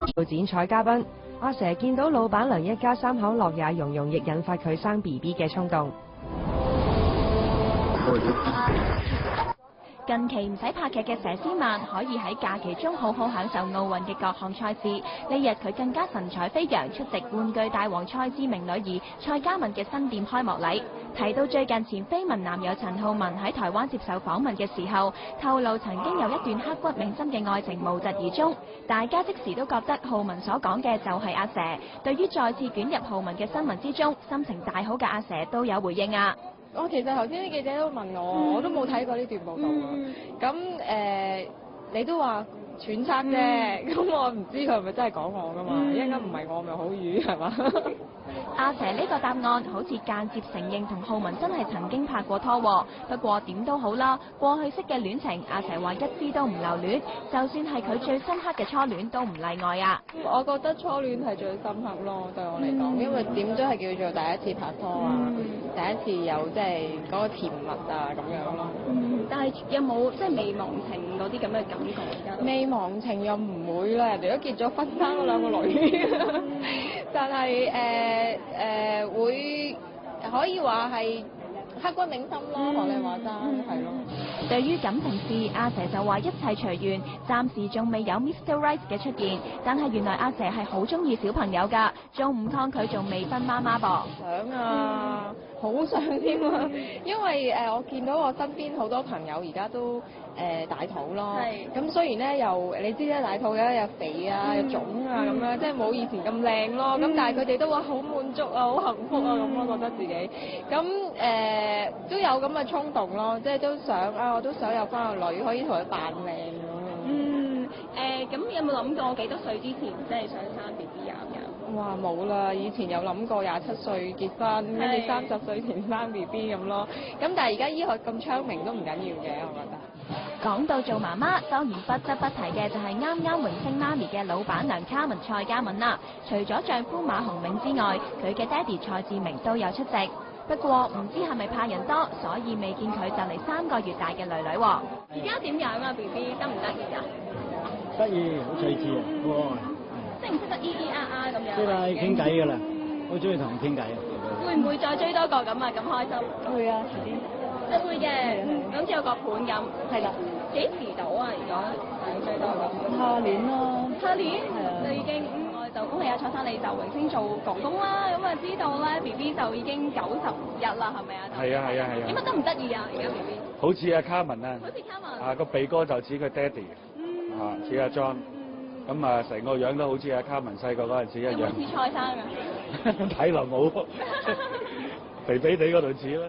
做剪彩嘉賓，阿佘見到老闆娘一家三口樂也融融，亦引發佢生 BB 嘅衝動。近期唔使拍劇嘅佘詩曼可以喺假期中好好享受奧運嘅各項賽事。呢日佢更加神采飛揚出席玩具大王蔡志明女兒蔡嘉敏嘅新店開幕禮。提到最近前緋聞男友陳浩民喺台灣接受訪問嘅時候，透露曾經有一段刻骨銘心嘅愛情無疾而終。大家即時都覺得浩民所講嘅就係阿佘。對於再次捲入浩民嘅新聞之中，心情大好嘅阿佘都有回應啊！我其實頭先啲記者都問我，我都冇睇過呢段報道啊。咁你都話揣測啫，咁我唔知佢係咪真係講我㗎嘛？應該唔係我咪好魚係嘛？阿佘呢個答案好似間接承認同浩民真係曾經拍過拖喎。不過點都好啦，過去式嘅戀情，阿佘話一啲都唔留戀，就算係佢最深刻嘅初戀都唔例外啊。我覺得初戀係最深刻咯，對我嚟講，因為點都係叫做第一次拍拖啊，第一次有即係嗰個甜蜜啊咁樣咯。但係有冇即係未忘情嗰啲咁嘅感覺而家？未忘情又唔會啦，人哋都結咗婚生咗兩個女，但係會可以話係刻骨銘心咯，學你話齋係咯。對於感情事，阿佘就話一切隨緣，暫時仲未有 Mr. Right 嘅出現。但係原來阿佘係好中意小朋友㗎，仲唔抗拒做未婚媽媽噃。想啊，好想添啊！因為我見到我身邊好多朋友而家都大肚咯。咁雖然咧又你知咧大肚咧又肥啊又腫啊咁樣，即係冇以前咁靚咯。咁但係佢哋都話好滿足啊，好幸福啊咁咯，覺得自己。咁都有咁嘅衝動咯，即係都想啊，我都想有翻個女可以同佢扮靚咁。咁有冇諗過幾多歲之前即係想生 BB 啊？哇冇啦！以前有諗過27歲結婚，跟住30歲前生 BB 咁咯。咁但係而家醫學咁昌明都唔緊要嘅，我覺得。講到做媽媽，當然不得不提嘅就係啱啱榮升媽咪嘅老闆娘卡文蔡嘉敏啦。除咗丈夫馬鴻銘之外，佢嘅爹哋蔡志明都有出席。不過唔知係咪怕人多，所以未見佢就嚟3個月大嘅女女喎。而家點樣啊 BB 得唔得意啊？得意，好趣致啊！識唔識得咁樣？識啦，傾偈㗎啦，好中意同人傾偈啊！會唔會再追多個咁啊？咁開心？會啊，遲啲。都會嘅，好似有個盤咁。係啦。幾時到啊？如果係追多個？下年咯。下年？係啊。就已經我就恭喜阿蔡生你就榮升做公公啦。咁啊知道咧 BB 就已經90日啦，係咪啊？係啊係啊係啊。點解得唔得意啊？而家 BB？好似阿卡文啊。好似卡文。啊個鼻哥就似佢爹哋，似阿 John。咁啊，成個樣都好似阿卡文細個嗰陣時一樣。有冇似蔡生啊？睇落冇，肥肥地嗰度似啦。